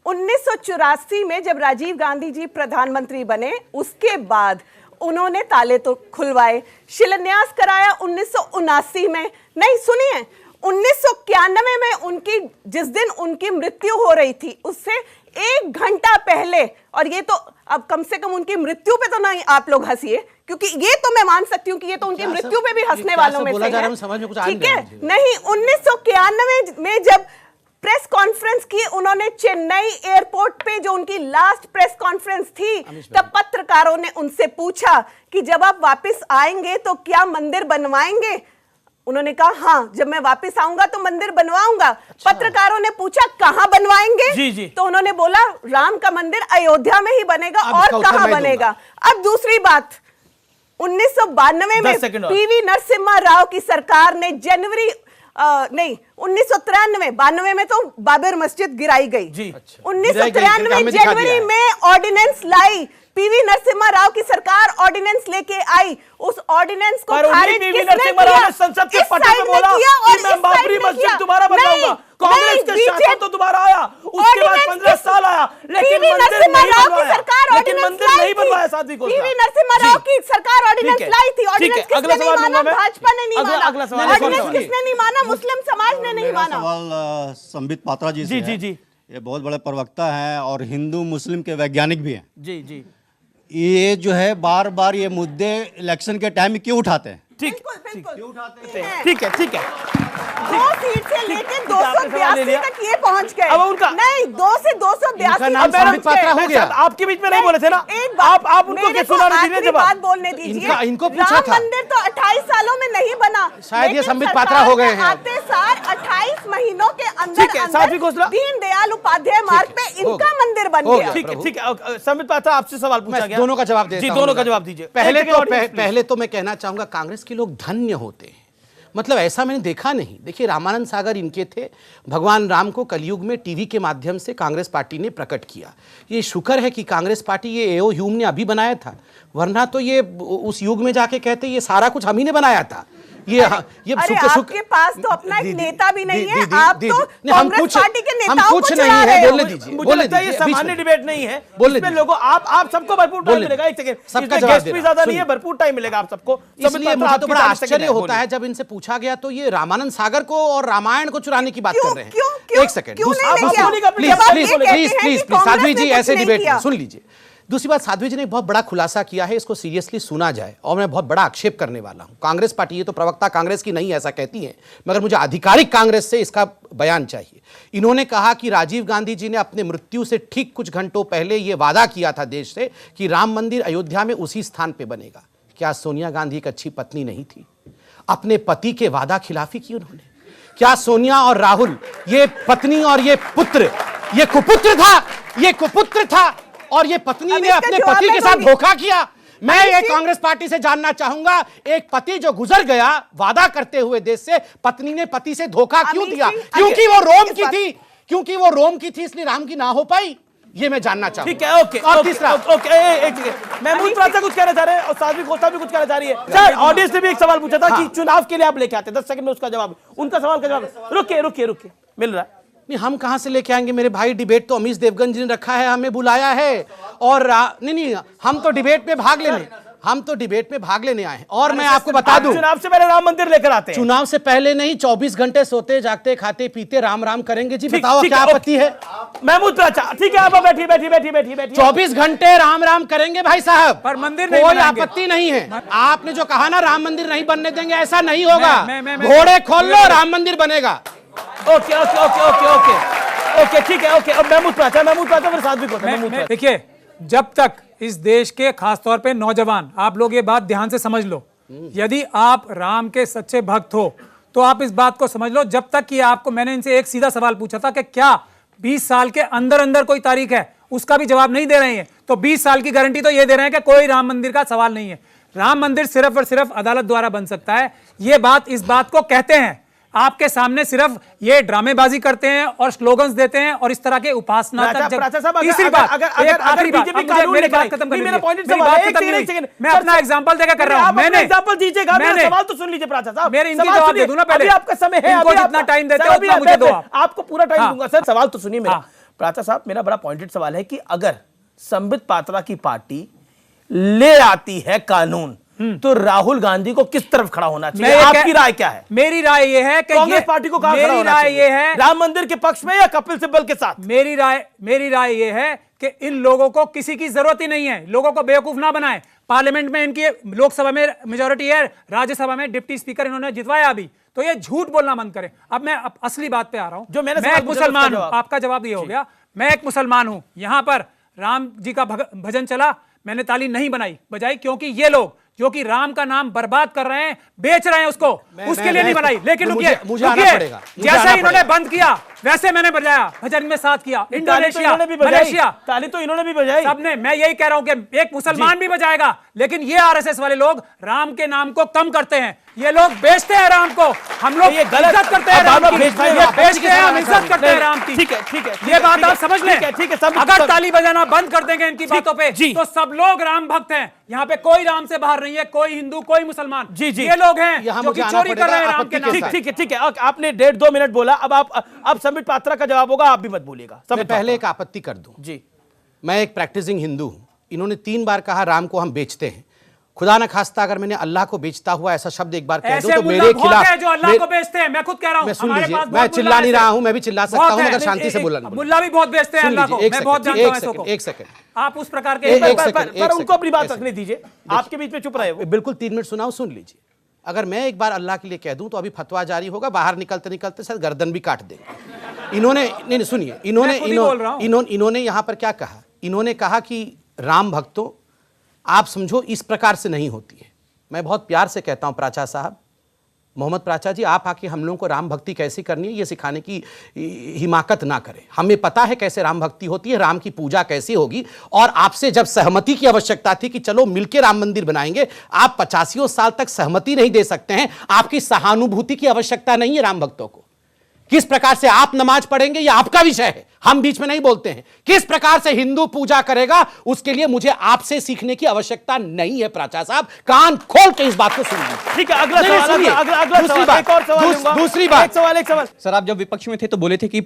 Speaker 9: 1984 में जब राजीव गांधी जी प्रधानमंत्री बने, उसके बाद उन्होंने ताले तो खुलवाए, शिलान्यास कराया 1979 में। नहीं, सुनिए, 1991 में उनकी, जिस दिन उनकी मृत्यु हो रही थी, उससे 1 घंटा पहले, और ये तो अब कम से कम उनकी मृत्यु पे तो नहीं आप लोग हंसिए, क्योंकि ये तो मैं मान सकती हूँ कि ये तो उनकी मृत्यु पे भी हंसने वालों में से है, ठीक है? नहीं, 1991 में जब प्रेस कॉन्फ्रेंस की उन्होंने चेन्नई एयरपोर्ट पे, जो उनकी लास्ट प्रेस कॉन्फ्रेंस थी, तब पत्रकारों ने उनसे पूछा कि जब आप वापस आएंगे तो क्या मंदिर बनवाएंगे? उन्होंने कहा हाँ, जब मैं वापस आऊंगा तो मंदिर बनवाऊंगा। पत्रकारों ने पूछा कहां बनवाएंगे?
Speaker 1: जी।
Speaker 9: तो उन्होंने बोला राम का मंदिर अयोध्या में ही बनेगा, और कहां बनेगा? अब दूसरी बात, 1992 में पीवी नरसिम्हा राव की सरकार ने 1993 में तो बाबर मस्जिद गिराई गई। 1993 जनवरी में ऑर्डिनेंस लाई, पीवी नरसिम्हा राव की सरकार ऑर्डिनेंस लेके आई। उस ऑर्डिनेंस को खारिज किसने किया?
Speaker 1: संसद के पटल पे बोला कि मैं बाबरी मस्जिद दोबारा बनवाऊंगा। कांग्रेस के शासन तो दोबारा आया, उसके बाद 15 साल आया, लेकिन मंदिर नहीं बनवाया। साध्वी को
Speaker 9: पीवी नरसिम्हा राव की सरकार ऑर्डिनेंस लाई थी। ऑर्डिनेंस किसने नहीं माना? भाजपा ने नहीं माना। ऑर्डिनेंस किसने नहीं माना? मुस्लिम समाज ने नहीं माना।
Speaker 13: सवाल संबित पात्रा जी से है।
Speaker 1: जी।
Speaker 13: ये बहुत बड़े प्रवक्ता हैं और हिंदू मुस्लिम के वैज्ञानिक भी हैं।
Speaker 1: जी।
Speaker 13: ये जो है बार बार ये मुद्दे इलेक्शन के टाइम में क्यों उठाते हैं?
Speaker 1: ठीक है।
Speaker 9: 2 सीट से लेके 282 तक ये पहुंच गए।
Speaker 1: अब उनका
Speaker 9: नहीं, 2 से 282
Speaker 7: हो गया।
Speaker 1: आपके बीच में नहीं बोले थे ना, आप उनको क्या सुना नहीं दीजिए?
Speaker 9: बात बोलने दीजिए।
Speaker 7: इनको पूछा था।
Speaker 9: राम मंदिर तो 28 सालों में नहीं बना,
Speaker 7: शायद ये संबित पात्रा हो गए हैं।
Speaker 9: आते सार 28 महीनों के
Speaker 1: अंदर
Speaker 9: दीनदयाल उपाध्याय मार्ग पे इनका मंदिर बन गया।
Speaker 1: ठीक है। संबित पात्रा, आपसे सवाल पूछा गया,
Speaker 7: दोनों का जवाब दे।
Speaker 1: जी, दोनों का जवाब दीजिए।
Speaker 7: पहले तो मैं कहना चाहूंगा, कांग्रेस के लोग धन्य होते हैं। मतलब ऐसा मैंने देखा नहीं। देखिए, रामानंद सागर इनके थे, भगवान राम को कलयुग में टीवी के माध्यम से कांग्रेस पार्टी ने प्रकट किया। ये शुक्र है कि कांग्रेस पार्टी, ये एओ ह्यूम ने अभी बनाया था, वरना तो ये उस युग में जाके कहते ये सारा कुछ हम ही ने बनाया था। ये
Speaker 9: आपके पास तो अपना एक नेता भी नहीं है, आप तो कांग्रेस पार्टी के नेताओं को
Speaker 7: चुरा रहे हैं। बोलने दीजिए,
Speaker 1: मुझे लगता है ये सामान्य डिबेट नहीं है, इसमें लोगों आप सबको भरपूर टाइम मिलेगा। एक सेकंड,
Speaker 7: सबका
Speaker 1: गेस्ट भी ज्यादा नहीं है, भरपूर टाइम मिलेगा आप सबको।
Speaker 7: इसलिए मुझे तो बड़ा आश्चर्य होता है जब इनसे पूछा गया तो ये रामानंद सागर को और रामायण को चुराने की बात कर रहे हैं। एक सेकंड, प्लीज साध्वी जी, ऐसे डिबेट सुन लीजिए। दूसरी बात, साध्वी जी ने बहुत बड़ा खुलासा किया है, इसको सीरियसली सुना जाए, और मैं बहुत बड़ा आक्षेप करने वाला हूं। कांग्रेस पार्टी, ये तो प्रवक्ता कांग्रेस की नहीं ऐसा कहती है, मगर मुझे आधिकारिक कांग्रेस से इसका बयान चाहिए। इन्होंने कहा कि राजीव गांधी जी ने अपने मृत्यु से ठीक कुछ घंटों पहले यह वादा किया था देश से कि राम मंदिर अयोध्या में उसी स्थान पर बनेगा। क्या सोनिया गांधी एक अच्छी पत्नी नहीं थी? अपने पति के वादा खिलाफी की उन्होंने। क्या सोनिया और राहुल, ये पत्नी और ये पुत्र, ये कुपुत्र था? और ये पत्नी
Speaker 9: अब
Speaker 7: ने
Speaker 9: इसका
Speaker 7: अपने
Speaker 9: जवाब
Speaker 7: पति
Speaker 9: मैं
Speaker 7: के साथ
Speaker 9: दूंगी।
Speaker 7: धोखा किया। मैं
Speaker 9: अमित
Speaker 7: ये
Speaker 9: जी-
Speaker 7: कांग्रेस पार्टी से जानना चाहूंगा, एक पति जो गुजर गया वादा करते हुए देश से, पत्नी ने पति से धोखा क्यों
Speaker 9: अमित
Speaker 7: दिया?
Speaker 9: जी,
Speaker 7: क्योंकि वो रोम
Speaker 9: इस
Speaker 7: की
Speaker 9: बात-
Speaker 7: थी, क्योंकि वो रोम की थी, इसलिए राम की ना हो पाई। ये मैं जानना चाहूंगा।
Speaker 1: ठीक है, ओके
Speaker 7: और
Speaker 1: ओके,
Speaker 7: तीसरा,
Speaker 1: ओके एक सेकंड, महमूद प्राचा कुछ कहना चाह रहे हैं और साध्वी घोषणा भी कुछ कहना चाह रही है। सर, ऑडियंस ने भी एक सवाल पूछा था कि चुनाव के लिए आप लेके आते, 10 सेकंड में उसका जवाब, उनका सवाल का जवाब। रुकिए, मिल रहा है।
Speaker 7: नहीं, हम कहां से लेके आएंगे मेरे भाई? डिबेट तो अमीश देवगन जी ने रखा है, हमें बुलाया है। और नहीं, हम तो डिबेट में भाग लेने आए हैं। और मैं आपको बता दूं,
Speaker 1: चुनाव से पहले राम मंदिर लेकर आते हैं।
Speaker 7: चुनाव से पहले नहीं, 24 घंटे सोते जागते खाते पीते राम राम करेंगे जी।
Speaker 1: ठीक-
Speaker 7: बताओ
Speaker 1: ठीक
Speaker 7: क्या
Speaker 1: है,
Speaker 7: आपत्ति है?
Speaker 1: महमूद प्राचा, ठीक है, आप बैठिए।
Speaker 7: 24 घंटे राम राम करेंगे भाई साहब,
Speaker 8: पर मंदिर नहीं
Speaker 7: कोई
Speaker 8: बनाएंगे।
Speaker 7: आपत्ति नहीं है। आपने जो कहा ना राम मंदिर नहीं बनने देंगे, ऐसा नहीं होगा।
Speaker 8: मैं-
Speaker 7: घोड़े खोल लो, राम मंदिर बनेगा।
Speaker 1: ओके, ठीक है, ओके। अब महमूद प्राचा फिर साध्वी घोषणा। महमूद प्राचा।
Speaker 8: देखिए, जब तक इस देश के खासतौर पे नौजवान, आप लोग ये बात ध्यान से समझ लो, यदि आप राम के सच्चे भक्त हो तो आप इस बात को समझ लो, जब तक कि आपको, मैंने इनसे एक सीधा सवाल पूछा था कि क्या 20 साल के अंदर अंदर कोई तारीख है, उसका भी जवाब नहीं दे रहे हैं। तो 20 साल की गारंटी तो ये दे रहे हैं कि कोई राम मंदिर का सवाल नहीं है। राम मंदिर सिर्फ और सिर्फ अदालत द्वारा बन सकता है। ये बात, इस बात को कहते हैं, आपके सामने सिर्फ ये ड्रामेबाजी करते हैं और स्लोगन्स देते हैं और इस तरह के उपासना
Speaker 1: प्राचा साहब,
Speaker 8: तीसरी बात, एक आखिरी बात,
Speaker 1: बीजेपी
Speaker 8: अब मुझे मेरी बात खत्म करनी
Speaker 1: मेरा
Speaker 8: है।
Speaker 1: पॉइंट
Speaker 8: मेरी
Speaker 1: सवाल
Speaker 8: बात
Speaker 1: है,
Speaker 8: खत्म
Speaker 1: एक
Speaker 8: नहीं
Speaker 1: सेकंड,
Speaker 8: हुई। मैं अपना एग्जांपल देकर कर रहा हूं। मैंने
Speaker 1: एग्जांपल दीजिएगा, मेरा सवाल तो सुन लीजिए प्राचा साहब।
Speaker 8: मेरे इनकी
Speaker 1: सवाल
Speaker 8: जवाब
Speaker 1: सुनिए,
Speaker 8: दे दूं ना पहले।
Speaker 1: अभी आपका समय है,
Speaker 8: इनको
Speaker 1: अभी
Speaker 8: जितना
Speaker 1: आपका-
Speaker 8: टाइम देते
Speaker 1: सर,
Speaker 8: हो
Speaker 1: अभी
Speaker 8: उतना मुझे दो आप।
Speaker 1: आपको पूरा टाइम
Speaker 8: हाँ।
Speaker 1: दूंगा। सर, सवाल तो सुनिए मेरा।
Speaker 8: हाँ।
Speaker 1: प्राचा साहब, मेरा बड़ा पॉइंटेड सवाल है कि अगर संबित पात्रा की पार्टी ले आती है कानून, तो राहुल गांधी को किस तरफ खड़ा होना चाहिए? आपकी राय क्या है?
Speaker 8: मेरी राय ये है कि
Speaker 1: कांग्रेस पार्टी को कहां खड़ा होना चाहिए?
Speaker 8: मेरी राय ये है,
Speaker 1: राम मंदिर के पक्ष में या कपिल सिब्बल के साथ?
Speaker 8: मेरी राय ये है कि इन लोगों को किसी की जरूरत ही नहीं है। लोगों को बेवकूफ ना बनाएं। पार्लियामेंट में इनकी, लोकसभा में मेजोरिटी है, राज्यसभा में डिप्टी स्पीकर इन्होंने जितवाया अभी, तो ये झूठ बोलना बंद करें। अब मैं असली बात पे आ रहा हूं।
Speaker 1: जो मैंने
Speaker 8: मैं
Speaker 1: सवाल
Speaker 8: एक
Speaker 1: पूछा
Speaker 8: मुसलमान
Speaker 1: उसका
Speaker 8: हूं,
Speaker 1: जवाब।
Speaker 8: आपका जवाब ये हो गया। मैं एक मुसलमान हूं, यहां पर राम जी का भजन चला, मैंने ताली नहीं बजाई, क्योंकि ये लोग जो कि राम का नाम बर्बाद कर रहे हैं, बेच रहे हैं उसको, उसके लिए नहीं बनाई। लेकिन
Speaker 7: मुझे आना पड़ेगा।
Speaker 8: जैसे इन्होंने बंद किया वैसे मैंने बजाया, भजन में साथ किया। इंडोनेशिया, मलेशिया,
Speaker 1: ताली तो इन्होंने भी बजाई,
Speaker 8: सबने। मैं यही कह रहा हूं कि एक मुसलमान भी बजाएगा, लेकिन ये आरएसएस वाले लोग राम के नाम को कम करते हैं। ये लोग बेचते हैं राम को, हम लोग इज्जत करते हैं राम की। ये बेचते हैं, हम इज्जत करते हैं राम की।
Speaker 1: ठीक है,
Speaker 8: ये बात आप समझ लें।
Speaker 1: ठीक है, सब
Speaker 8: अगर ताली बजाना बंद कर देंगे इनकी बातों पे, तो सब लोग राम भक्त हैं। यहाँ पे कोई राम से बाहर नहीं है, कोई हिंदू, कोई मुसलमान।
Speaker 1: जी।
Speaker 8: ये लोग हैं
Speaker 7: यहाँ
Speaker 8: जो
Speaker 7: मुझे
Speaker 8: कि
Speaker 7: आना
Speaker 8: चोरी कर रहे हैं
Speaker 7: पड़ेगा,
Speaker 8: राम के नाम पे।
Speaker 1: ठीक है। आपने 1.5-2 मिनट बोला, अब संबित पात्रा का जवाब होगा, आप भी मत बोलिएगा।
Speaker 7: मैं पहले एक आपत्ति कर दूं।
Speaker 1: जी,
Speaker 7: मैं एक प्रैक्टिसिंग हिंदू हूं। इन्होंने 3 बार कहा राम को हम बेचते हैं। खुदा न खास्ता अगर मैंने अल्लाह को बेचता हुआ ऐसा शब्द एक बार कह दूं
Speaker 8: ऐसे
Speaker 7: तो
Speaker 8: मुल्ला
Speaker 7: मेरे
Speaker 8: बहुत
Speaker 7: खिलाफ
Speaker 8: है जो अल्लाह को बेचते हैं। मैं खुद कह रहा हूं,
Speaker 7: मैं सुन
Speaker 8: हमारे
Speaker 7: लीजिए,
Speaker 8: पास
Speaker 7: मैं
Speaker 8: बहुत
Speaker 7: चिल्ला
Speaker 8: मुल्ला
Speaker 7: नहीं
Speaker 8: ऐसे।
Speaker 7: रहा हूं, मैं भी चिल्ला सकता
Speaker 8: बहुत
Speaker 7: हूं
Speaker 8: है।
Speaker 7: मगर शांति से बोलना।
Speaker 8: मुल्ला भी बहुत बेचते हैं अल्लाह को, मैं बहुत जानता हूं ऐसों को।
Speaker 7: एक सेकंड,
Speaker 8: आप उस प्रकार के
Speaker 1: पर उनको अपनी बात रखने दीजिए, आपके बीच में चुप रहे वो।
Speaker 7: बिल्कुल 3 मिनट सुनाओ, सुन लीजिए। अगर मैं एक बार अल्लाह के लिए कह दूं तो अभी फतवा जारी होगा, बाहर निकलते निकलते शायद गर्दन भी काट देंगे। इन्होंने, नहीं सुनिए, इन्होंने यहां पर क्या कहा? इन्होंने कहा कि राम भक्तों, आप समझो इस प्रकार से नहीं होती है। मैं बहुत प्यार से कहता हूं प्राचा साहब, मोहम्मद प्राचा जी, आप आके हम लोगों को राम भक्ति कैसी करनी है ये सिखाने की हिमाकत ना करें। हमें पता है कैसे राम भक्ति होती है, राम की पूजा कैसी होगी। और आपसे जब सहमति की आवश्यकता थी कि चलो मिलकर राम मंदिर बनाएंगे, आप 85 साल तक सहमति नहीं दे सकते हैं। आपकी सहानुभूति की आवश्यकता नहीं है राम भक्तों को। किस प्रकार से आप नमाज पढ़ेंगे ये आपका विषय है, हम बीच में नहीं बोलते हैं। किस प्रकार से हिंदू पूजा करेगा उसके लिए मुझे आपसे सीखने की आवश्यकता नहीं है। प्राचा साहब, कान खोल के इस बात को सुनिए।
Speaker 1: ठीक है, अगला सवाल, अगला
Speaker 7: दूसरी
Speaker 1: सवाल,
Speaker 7: बात,
Speaker 1: एक और सवाल लूंगा।
Speaker 7: दूसरी बात,
Speaker 1: एक सवाल।
Speaker 14: सर, आप जब विपक्ष में थे तो बोले थे कि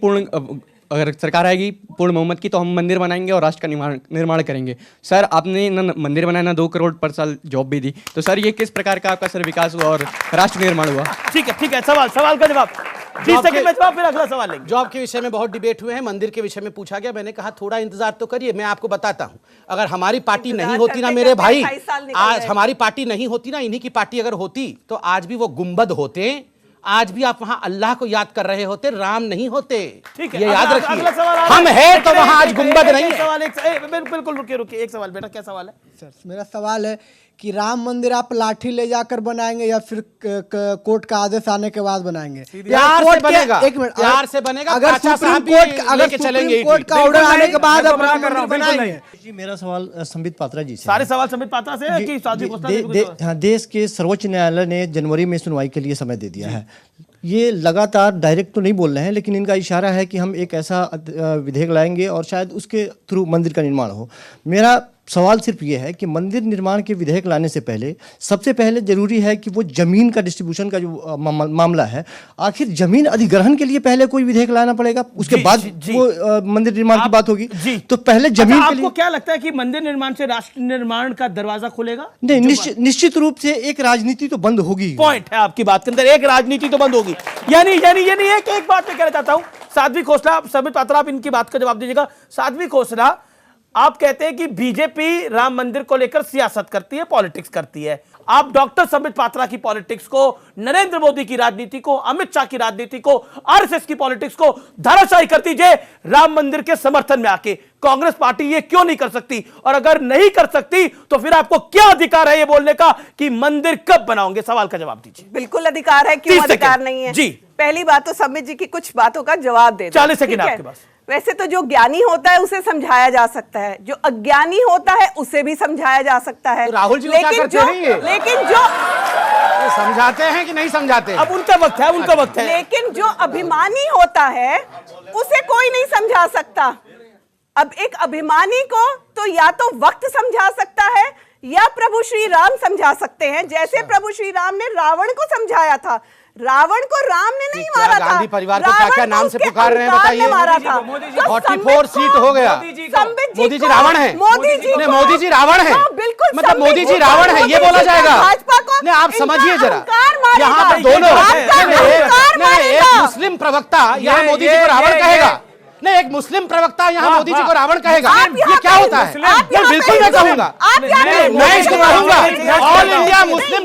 Speaker 14: अगर सरकार आएगी पूर्ण बहुमत की तो हम मंदिर बनाएंगे और राष्ट्र का निर्माण करेंगे। सर, आपने ना मंदिर बनाया ना 2 करोड़ पर साल जॉब भी दी, तो सर ये किस प्रकार का आपका सर विकास हुआ और राष्ट्र निर्माण हुआ?
Speaker 1: ठीक है, सवाल का जवाब 20 सेकंड में जवाब, फिर अगला सवाल लेंगे।
Speaker 7: जॉब के विषय में बहुत डिबेट हुए हैं, मंदिर के विषय में पूछा गया। मैंने कहा थोड़ा इंतजार तो करिए, मैं आपको बताता हूं। अगर हमारी पार्टी नहीं होती ना मेरे भाई, आज हमारी पार्टी नहीं होती ना, इन्हीं की पार्टी अगर होती तो आज भी वो गुंबद होते, आज भी आप वहां अल्लाह को याद कर रहे होते, राम नहीं होते।
Speaker 1: ठीक है,
Speaker 7: ये याद रखिए,
Speaker 1: अगला सवाल
Speaker 7: हम है तो वहां आज गुंबद नहीं है।
Speaker 1: सवाल बिल्कुल रुकिए, एक सवाल बेटा, क्या सवाल है?
Speaker 15: सर, मेरा सवाल है कि राम मंदिर आप लाठी ले जाकर बनाएंगे या फिर कोर्ट का आदेश आने के बाद बनाएंगे?
Speaker 7: प्यार से बनेगा,
Speaker 15: एक मिनट,
Speaker 7: प्यार से बनेगा।
Speaker 15: अगर सुप्रीम कोर्ट का ऑर्डर आने के बाद आप राम मंदिर बनाएंगे?
Speaker 13: जी, मेरा सवाल संबित पात्रा जी से
Speaker 1: सारे सवाल संबित पात्रा से है कि साध्वी खोसला?
Speaker 13: हाँ, देश के सर्वोच्च न्यायालय ने जनवरी में सुनवाई के लिए समय दे दिया है। ये लगातार डायरेक्ट तो नहीं बोल रहे हैं, लेकिन इनका इशारा है कि हम एक ऐसा विधेयक लाएंगे और शायद उसके थ्रू मंदिर का निर्माण हो। मेरा सवाल सिर्फ ये है कि मंदिर निर्माण के विधेयक लाने से पहले सबसे पहले जरूरी है कि वो जमीन का डिस्ट्रीब्यूशन का जो मामला है, आखिर जमीन अधिग्रहण के लिए पहले कोई विधेयक लाना पड़ेगा, उसके बाद वो मंदिर निर्माण की बात होगी। तो पहले जमीन के लिए।
Speaker 1: आपको क्या लगता है कि मंदिर निर्माण से राष्ट्र निर्माण का दरवाजा खुलेगा?
Speaker 13: नहीं, निश्चित रूप से एक राजनीति तो बंद होगी।
Speaker 1: पॉइंट है आपकी बात के अंदर, एक राजनीति तो बंद होगी। यानी एक बात मैं कहना चाहता हूं, साध्वी खोसला, संबित पात्रा, आप इनकी बात का जवाब दीजिएगा। साध्वी खोसला, आप कहते हैं कि बीजेपी राम मंदिर को लेकर सियासत करती है, पॉलिटिक्स करती है। आप डॉक्टर संबित पात्रा की पॉलिटिक्स को, नरेंद्र मोदी की राजनीति को, अमित शाह की राजनीति को, आरएसएस की पॉलिटिक्स को धाराशायी कर दीजिए राम मंदिर के समर्थन में आके। कांग्रेस पार्टी ये क्यों नहीं कर सकती? और अगर नहीं कर सकती तो फिर आपको क्या अधिकार है ये बोलने का कि मंदिर कब बनाओगे? सवाल का जवाब दीजिए।
Speaker 9: बिल्कुल अधिकार है, क्यों अधिकार नहीं है?
Speaker 1: जी,
Speaker 9: पहली बात तो संबित जी की कुछ बातों का जवाब दे दो।
Speaker 1: 40 सेकंड आपके पास।
Speaker 9: वैसे तो जो ज्ञानी होता है उसे समझाया जा सकता है, जो अज्ञानी होता है उसे भी समझाया जा सकता है।
Speaker 7: तो राहुल जी क्या करते हैं?
Speaker 9: लेकिन जो
Speaker 7: समझाते हैं कि नहीं समझाते?
Speaker 1: अब उनका वक्त है, उनका वक्त है।
Speaker 9: लेकिन जो अभिमानी होता है उसे कोई नहीं समझा सकता। अब एक अभिमानी को तो या तो वक्त समझा सकता है या प्रभु श्री राम समझा सकते हैं। जैसे प्रभु श्री राम ने रावण को समझाया था, रावण को राम ने नहीं मारा था।
Speaker 7: गांधी परिवार को क्या-क्या नाम से पुकार रहे हैं बताइए?
Speaker 9: मारा था।
Speaker 7: 44 सीट हो गया। मोदी जी रावण है। मोदी जी रावण है।
Speaker 9: बिल्कुल,
Speaker 7: मतलब मोदी जी रावण है ये बोला जाएगा? नहीं, आप समझिए जरा, यहाँ पे दोनों, एक मुस्लिम प्रवक्ता यहाँ मोदी जी को रावण कहेगा, नहीं एक मुस्लिम प्रवक्ता यहाँ मोदी जी को रावण कहेगा, ये क्या होता है? बिल्कुल मैं कहूंगा, मैं इसको कहूंगा all India Muslim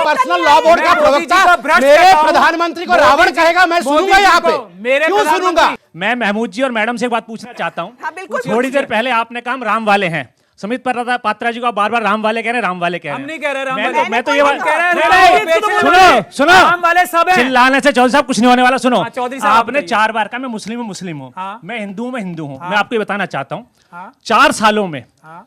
Speaker 7: personal law board का प्रवक्ता मेरे प्रधानमंत्री को रावण कहेगा, मैं सुनूंगा यहाँ पे? क्यों सुनूंगा?
Speaker 16: मैं महमूद जी और मैडम से एक बात पूछना चाहता हूँ। थोड़ी देर पहले आपने कहा हम राम वाले हैं, संबित पात्रा जी को बार बार राम वाले कह रहे हैं, राम वाले कह रहे हैं।
Speaker 17: हम नहीं कह रहे राम वाले।
Speaker 16: मैं तो ये बात कह रहा हूं, सुनो
Speaker 17: राम वाले सब हैं।
Speaker 16: चिल्लाने से चौधरी साहब कुछ नहीं होने वाला। सुनो, आपने 4 बार कहा मैं मुस्लिम हूँ, मैं हिंदू हूँ। मैं आपको बताना चाहता हूँ, 4 सालों में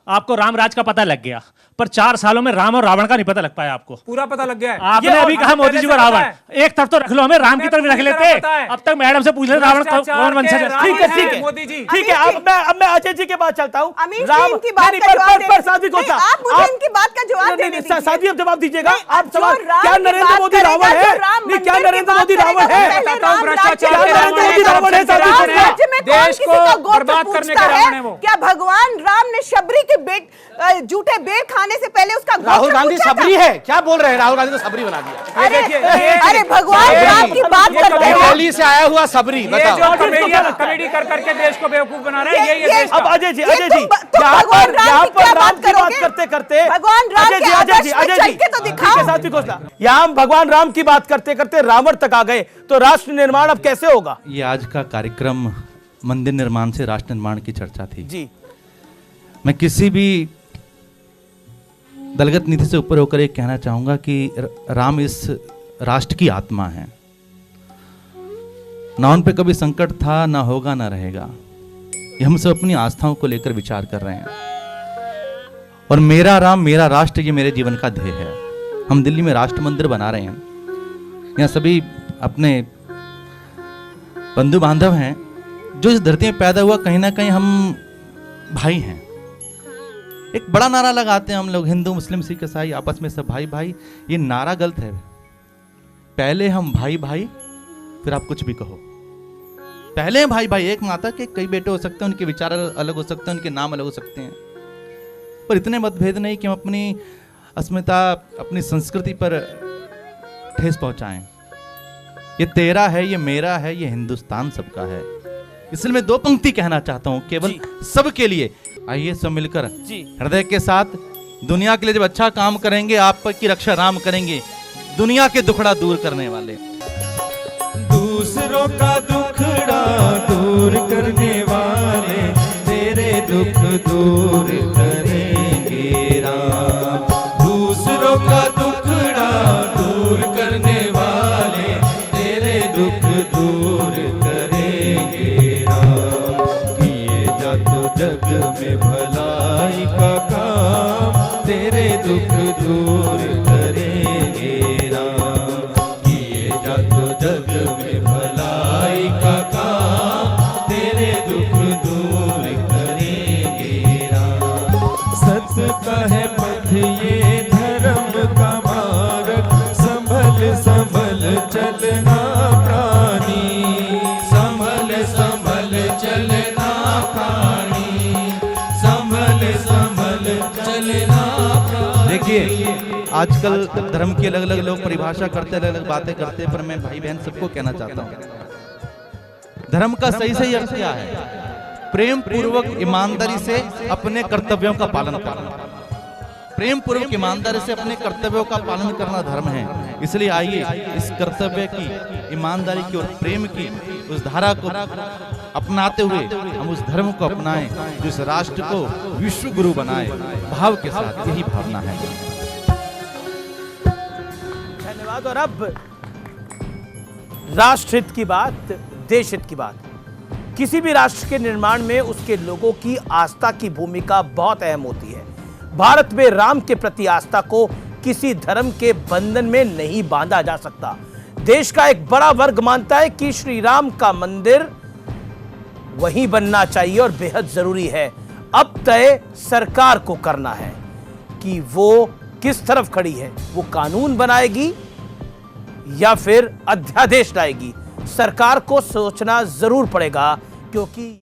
Speaker 16: आपको रामराज का पता लग गया, पर 4 सालों में राम और रावण का नहीं पता लग पाया आपको।
Speaker 17: पूरा पता लग गया है।
Speaker 16: आपने अभी कहा मोदी जी को रावण, एक तरफ तो रख लो, हमें राम की तरफ रख लेते। अब तक मैडम से पूछ ले रावण कौन वंशज है।
Speaker 1: ठीक है मोदी जी, ठीक है। अब मैं अजय जी के पास चलता हूँ।
Speaker 9: राम की बात का जवाब
Speaker 1: साध्वी अब जवाब दीजिएगा। आप सवाल, क्या नरेंद्र मोदी रावण है? नहीं, क्या नरेंद्र मोदी रावण है?
Speaker 17: देश को बर्बाद करने का रावण है वो।
Speaker 9: क्या भगवान राम ने शबरी के झूठे बेर खाने से पहले उसका
Speaker 7: राहुल गांधी सबरी है? क्या बोल रहे हैं? राहुल गांधी को सबरी बना दिया।
Speaker 9: अरे भगवान राम की बात करते हैं,
Speaker 7: दिल्ली से आया हुआ सबरी। बताओ,
Speaker 17: कॉमेडी कर करके देश को बेवकूफ बना रहे हैं ये।
Speaker 1: अब अजय जी यहाँ पर राम की बात करते करते
Speaker 9: भगवान राम के आदर्श पे चल के तो दिखाओ।
Speaker 1: साध्वी खोसला, यहाँ हम भगवान राम की बात करते करते रावण तक आ गए, तो राष्ट्र निर्माण अब कैसे होगा?
Speaker 10: ये आज का कार्यक्रम मंदिर निर्माण से राष्ट्र निर्माण की चर्चा थी
Speaker 1: जी। मैं
Speaker 10: किसी भी दलगत नीति से ऊपर होकर एक कहना चाहूंगा कि राम इस राष्ट्र की आत्मा है। ना उन पे कभी संकट था, ना होगा, ना रहेगा। ये हम सब अपनी आस्थाओं को लेकर विचार कर रहे हैं, और मेरा राम मेरा राष्ट्र ये मेरे जीवन का ध्येय है। हम दिल्ली में राष्ट्र मंदिर बना रहे हैं, यहाँ सभी अपने बंधु बांधव हैं, जो इस धरती में पैदा हुआ, कहीं ना कहीं हम भाई हैं। एक बड़ा नारा लगाते हैं हम लोग, हिंदू मुस्लिम सिख ईसाई आपस में सब भाई भाई। ये नारा गलत है। पहले हम भाई भाई, फिर आप कुछ भी कहो। पहले भाई भाई, एक माता के कई बेटे हो सकते हैं, उनके विचार अलग हो सकते हैं, उनके नाम अलग हो सकते हैं, पर इतने मतभेद नहीं कि हम अपनी अस्मिता, अपनी संस्कृति पर ठेस पहुंचाएं। ये तेरा है, ये मेरा है, ये हिंदुस्तान सबका है। इसलिए मैं 2 पंक्ति कहना चाहता हूं केवल सबके लिए। आइए सब मिलकर हृदय के साथ, दुनिया के लिए जब अच्छा काम करेंगे, आपकी रक्षा राम करेंगे, दुनिया के दुखड़ा दूर करने वाले।
Speaker 18: दूसरों का दुखड़ा दूर करने वाले, तेरे
Speaker 10: दुख दूर करेंगे राम। दूसरों का दुखड़ा दूर करने वाले तेरे दुख दूर करेंगे राम। किए जा तो जग में भलाई का काम तेरे दुख दूर करेंगे राम। किए जा तो जग में भलाई का काम तेरे दुख दूर करेंगे राम। सत का है पथ ये धर्म का मार्ग, संभल संभल चलना प्राणी, संभल संभल चलना प्राणी, संभल संभल चलना प्राणी। देखिए आजकल धर्म की अलग अलग लोग परिभाषा करते, अलग अलग बातें करते, पर मैं भाई बहन सबको कहना चाहता हूँ धर्म का सही अर्थ क्या है? प्रेम पूर्वक ईमानदारी से अपने कर्तव्यों का पालन करना। प्रेम पूर्वक ईमानदारी से अपने कर्तव्यों का पालन करना धर्म है। इसलिए आइए इस कर्तव्य की, ईमानदारी की और प्रेम की उस धारा को अपनाते हुए हम उस धर्म को अपनाएं जो इस राष्ट्र को विश्व गुरु बनाए। भाव के साथ यही भावना है।
Speaker 1: धन्यवाद। और अब राष्ट्रहित की बात, देशहित की बात। किसी भी राष्ट्र के निर्माण में उसके लोगों की आस्था की भूमिका बहुत अहम होती है। भारत में राम के प्रति आस्था को किसी धर्म के बंधन में नहीं बांधा जा सकता। देश का एक बड़ा वर्ग मानता है कि श्री राम का मंदिर वहीं बनना चाहिए और बेहद जरूरी है। अब तय सरकार को करना है कि वो किस तरफ खड़ी है। वो कानून बनाएगी या फिर अध्यादेश लाएगी। सरकार को सोचना जरूर पड़ेगा, क्योंकि